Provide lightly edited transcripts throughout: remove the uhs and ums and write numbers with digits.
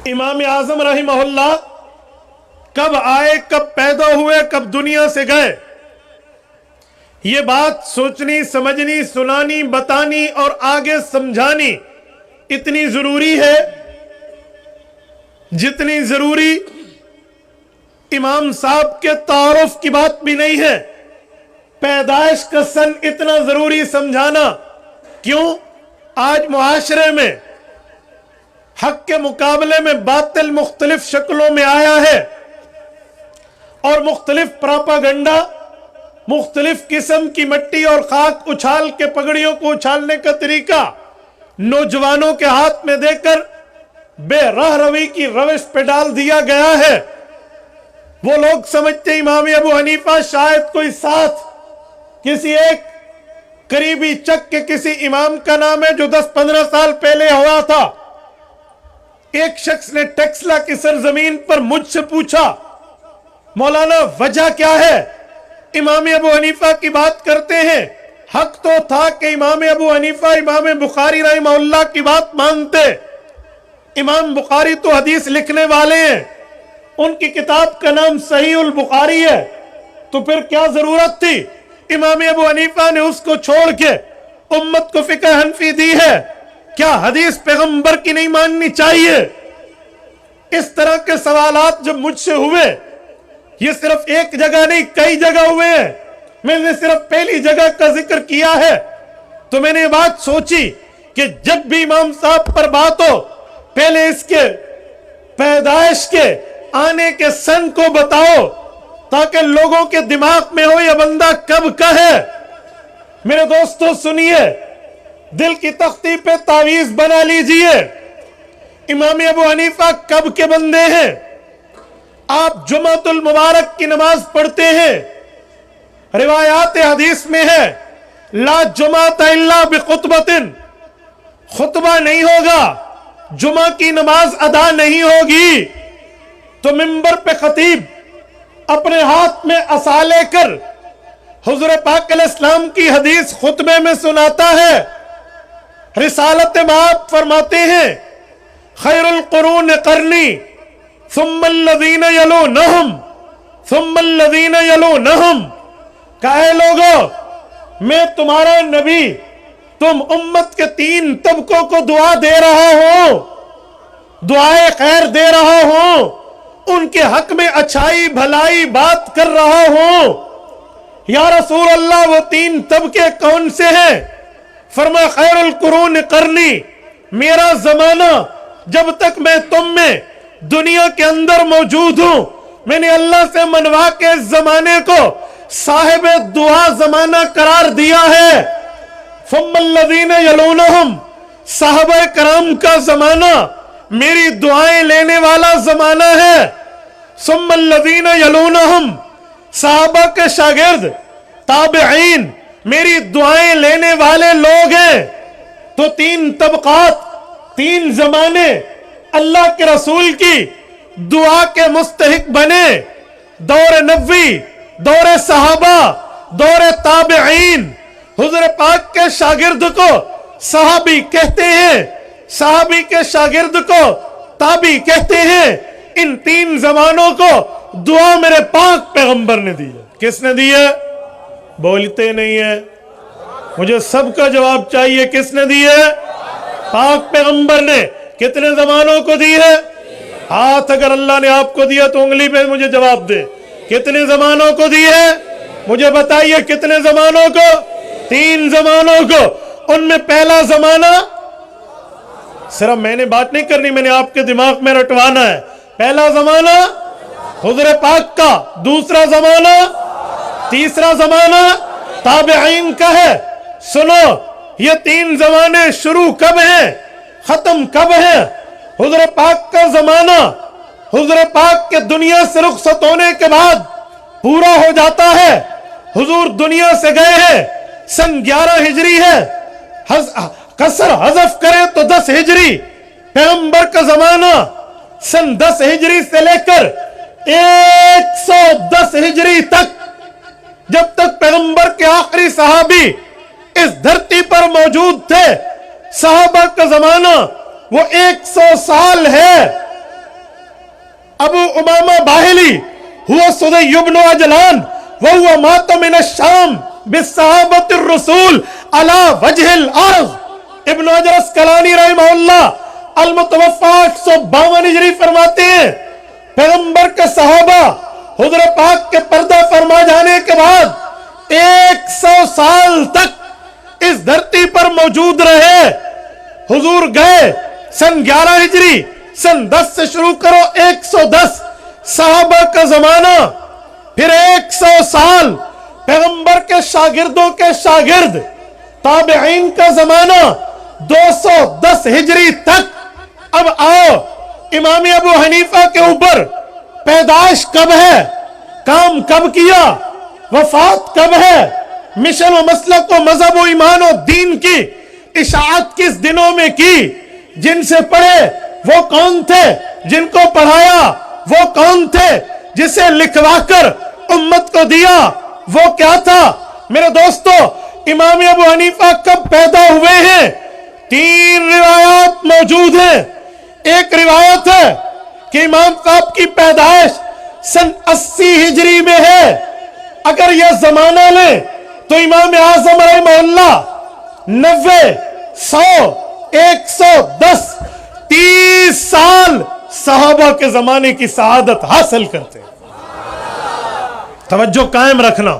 امام اعظم رحمہ اللہ کب آئے، کب پیدا ہوئے، کب دنیا سے گئے، یہ بات سوچنی، سمجھنی، سنانی، بتانی اور آگے سمجھانی اتنی ضروری ہے جتنی ضروری امام صاحب کے تعارف کی بات بھی نہیں ہے۔ پیدائش کا سن اتنا ضروری سمجھانا کیوں؟ آج معاشرے میں حق کے مقابلے میں باطل مختلف شکلوں میں آیا ہے اور مختلف پراپاگنڈا، مختلف قسم کی مٹی اور خاک اچھال کے پگڑیوں کو اچھالنے کا طریقہ نوجوانوں کے ہاتھ میں دے کر بے راہ روی کی روش پہ ڈال دیا گیا ہے۔ وہ لوگ سمجھتے امام ابو حنیفہ شاید کوئی ساتھ کسی ایک قریبی چک کے کسی امام کا نام ہے جو 10-15 سال پہلے ہوا تھا۔ ایک شخص نے ٹیکسلا کی سرزمین پر مجھ سے پوچھا، مولانا وجہ کیا ہے؟ امام ابو حنیفہ کی بات کرتے ہیں، حق تو تھا کہ امام ابو حنیفہ امام بخاری رحمہ اللہ کی بات مانتے۔ امام بخاری تو حدیث لکھنے والے ہیں، ان کی کتاب کا نام صحیح البخاری ہے، تو پھر کیا ضرورت تھی امام ابو حنیفہ نے اس کو چھوڑ کے امت کو فقہ حنفی دی ہے؟ کیا حدیث پیغمبر کی نہیں ماننی چاہیے؟ اس طرح کے سوالات جب مجھ سے ہوئے، یہ صرف ایک جگہ نہیں کئی جگہ ہوئے ہیں، میں نے صرف پہلی جگہ کا ذکر کیا ہے، تو میں نے یہ بات سوچی کہ جب بھی امام صاحب پر بات ہو پہلے اس کے پیدائش کے آنے کے سن کو بتاؤ تاکہ لوگوں کے دماغ میں ہو یہ بندہ کب کا ہے۔ میرے دوستو سنیے، دل کی تختی پہ تعویذ بنا لیجئے، امام ابو حنیفہ کب کے بندے ہیں؟ آپ جمعۃ المبارک کی نماز پڑھتے ہیں، روایات حدیث میں ہے لا جمعۃ الا بخطبۃ، خطبہ نہیں ہوگا، جمعہ کی نماز ادا نہیں ہوگی، تو منبر پہ خطیب اپنے ہاتھ میں عصا لے کر حضور پاک علیہ السلام کی حدیث خطبے میں سناتا ہے۔ رسالت مآب فرماتے ہیں خیر القرون قرنی ثم الذین یلونہم ثم الذین یلونہم، کہ اے لوگو میں تمہارا نبی تم امت کے 3 طبقوں کو دعا دے رہا ہوں، دعائے خیر دے رہا ہوں، ان کے حق میں اچھائی بھلائی بات کر رہا ہوں۔ یا رسول اللہ وہ 3 طبقے کون سے ہیں؟ فرمایا خیر القرون قرنی، میرا زمانہ جب تک میں تم میں دنیا کے اندر موجود ہوں، میں نے اللہ سے منوا کے اس زمانے کو صاحب دعا زمانہ قرار دیا ہے۔ ثم الذین یلونہم، صحابہ کرام کا زمانہ میری دعائیں لینے والا زمانہ ہے۔ ثم الذین یلونہم، صحابہ کے شاگرد تابعین میری دعائیں لینے والے لوگ ہیں۔ تو 3 طبقات، 3 زمانے اللہ کے رسول کی دعا کے مستحق بنے، دور نبوی، دور صحابہ، دور تابعین۔ حضور پاک کے شاگرد کو صحابی کہتے ہیں، صحابی کے شاگرد کو تابعی کہتے ہیں۔ ان 3 زمانوں کو دعا میرے پاک پیغمبر نے دی ہے۔ کس نے دی ہے؟ بولتے نہیں ہے، مجھے سب کا جواب چاہیے، کس نے دی ہے؟ پاک پیغمبر نے۔ کتنے زمانوں کو دی ہے؟ ہاتھ اگر اللہ نے آپ کو دیا تو انگلی پہ مجھے جواب دے، کتنے زمانوں کو دی ہے؟ مجھے بتائیے کتنے زمانوں کو؟ 3 زمانوں کو۔ ان میں پہلا زمانہ، صرف میں نے بات نہیں کرنی، میں نے آپ کے دماغ میں رٹوانا ہے۔ پہلا زمانہ حضور پاک کا، دوسرا زمانہ، تیسرا زمانہ تابعین کا ہے۔ سنو، یہ 3 زمانے شروع کب ہیں، ختم کب ہیں؟ حضور پاک کا زمانہ حضور پاک کے دنیا سے رخصت ہونے کے بعد پورا ہو جاتا ہے۔ حضور دنیا سے گئے ہیں، سن 11 ہجری ہے، قصر حذف کریں تو 10 ہجری۔ پیغمبر کا زمانہ سن 10 ہجری سے لے کر 110 ہجری تک، جب تک پیغمبر کے آخری صحابی اس دھرتی پر موجود تھے، صحابہ کا زمانہ وہ 100 سال ہے۔ ابو امامہ باہلی ہوا صدی ابن عجلان وہو مات من الشام بالصحابت الرسول علی وجہ الارض. ابن حجر اسقلانی رحمہ اللہ المتوفى 852 ہجری فرماتے ہیں پیغمبر کے صحابہ حضور پاک کے پردہ فرما جانے کے بعد 100 سال تک اس دھرتی پر موجود رہے. حضور گئے سن 11 ہجری، سن 10 سے شروع کرو 110 صحابہ کا زمانہ، پھر 100 سال پیغمبر کے شاگردوں کے شاگرد تابعین کا زمانہ 210 ہجری تک. اب آؤ امام ابو حنیفہ کے اوپر پیدائش کب ہے، کام کب کیا، وفات کب ہے، مشن و مسلک و مذہب و ایمان و دین کی اشاعت کس دنوں میں کی، جن سے پڑھے وہ کون تھے، جن کو پڑھایا وہ کون تھے، جسے لکھوا کر امت کو دیا وہ کیا تھا. میرے دوستو امام ابو حنیفہ کب پیدا ہوئے ہیں؟ 3 روایات موجود ہیں. ایک روایت ہے کہ امام صاحب کی پیدائش سن 80 ہجری میں ہے. اگر یہ زمانہ لیں تو امام اعظم رحمہ اللہ 90 100 110 30 سال صحابہ کے زمانے کی سعادت حاصل کرتے ہیں. توجہ قائم رکھنا.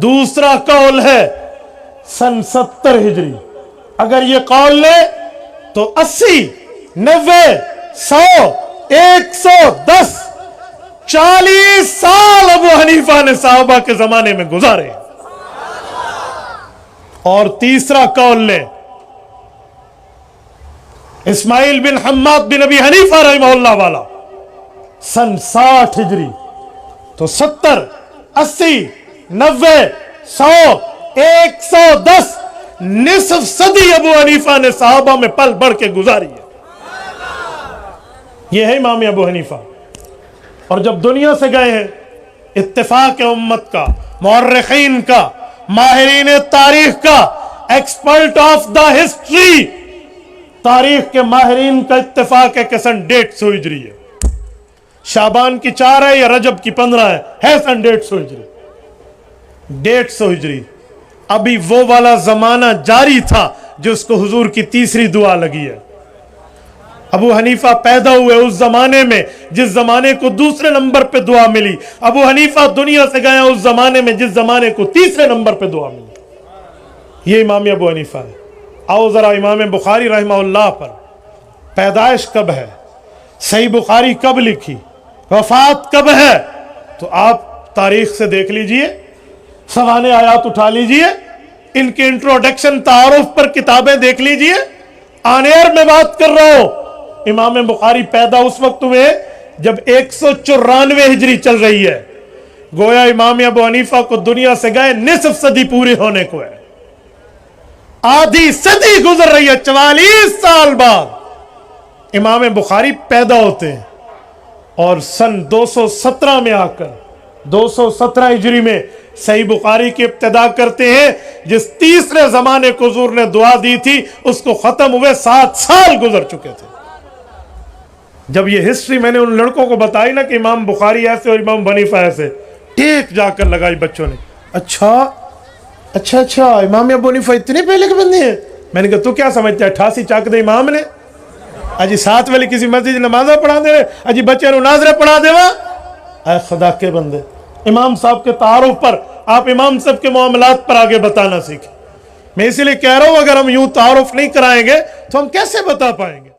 دوسرا قول ہے سن 70 ہجری. اگر یہ قول لے تو 80 90 100 110 40 سال ابو حنیفہ نے صحابہ کے زمانے میں گزارے. اور تیسرا قول لے اسماعیل بن حماد بن ابی حنیفہ رحمہ اللہ والا سن 60 ہجری. تو 70 80 90 100 110 نصف صدی ابو حنیفہ نے صحابہ میں پل بڑھ کے گزاری ہے. یہ ہے امام ابو حنیفہ. اور جب دنیا سے گئے ہیں اتفاق امت کا، مورخین کا، ماہرین تاریخ کا، ایکسپرٹ آف دا ہسٹری، تاریخ کے ماہرین کا اتفاق ہے کہ سن 150 ہجری ہے. شعبان کی 4 ہے یا رجب کی 15 ہے سن 150 ہجری. 150 ہجری ابھی وہ والا زمانہ جاری تھا جو اس کو حضور کی تیسری دعا لگی ہے. ابو حنیفہ پیدا ہوئے اس زمانے میں جس زمانے کو دوسرے نمبر پہ دعا ملی. ابو حنیفہ دنیا سے گئے اس زمانے میں جس زمانے کو تیسرے نمبر پہ دعا ملی. یہ امام ابو حنیفہ ہے. آؤ ذرا امام بخاری رحمہ اللہ پر پیدائش کب ہے، صحیح بخاری کب لکھی، وفات کب ہے، تو آپ تاریخ سے دیکھ لیجئے، سوانح آیات اٹھا لیجئے، ان کے انٹروڈکشن تعارف پر کتابیں دیکھ لیجئے. آن ایئر میں بات کر رہا ہوں. امام بخاری پیدا اس وقت ہوئے جب 194 ہجری چل رہی ہے. گویا امام ابو حنیفہ کو دنیا سے گئے نصف صدی پوری ہونے کو ہے. آدھی صدی گزر رہی ہے. 44 سال بعد امام بخاری پیدا ہوتے ہیں اور سن 217 میں آ کر 217 ہجری میں صحیح بخاری کی ابتدا کرتے ہیں. جس تیسرے زمانے کو حضور نے دعا دی تھی اس کو ختم ہوئے 7 سال گزر چکے تھے. جب یہ ہسٹری میں نے ان لڑکوں کو بتائی نا کہ امام بخاری ایسے اور امام حنیفہ ایسے، ٹیک جا کر لگائی بچوں نے. اچھا امام ابو حنیفہ اتنے پہلے کے بندے ہیں. میں نے کہا تو کیا سمجھتا ہے 88 چاک دے امام نے اجی 7 والی کسی مسجد نمازہ پڑھا دے رہے، اجی بچے نو ناظرے پڑھا دے وا. اے خدا کے بندے، امام صاحب کے تعارف پر آپ امام صاحب کے معاملات پر آگے بتانا سیکھیں. میں اسی لیے کہہ رہا ہوں اگر ہم یوں تعارف نہیں کرائیں گے تو ہم کیسے بتا پائیں گے.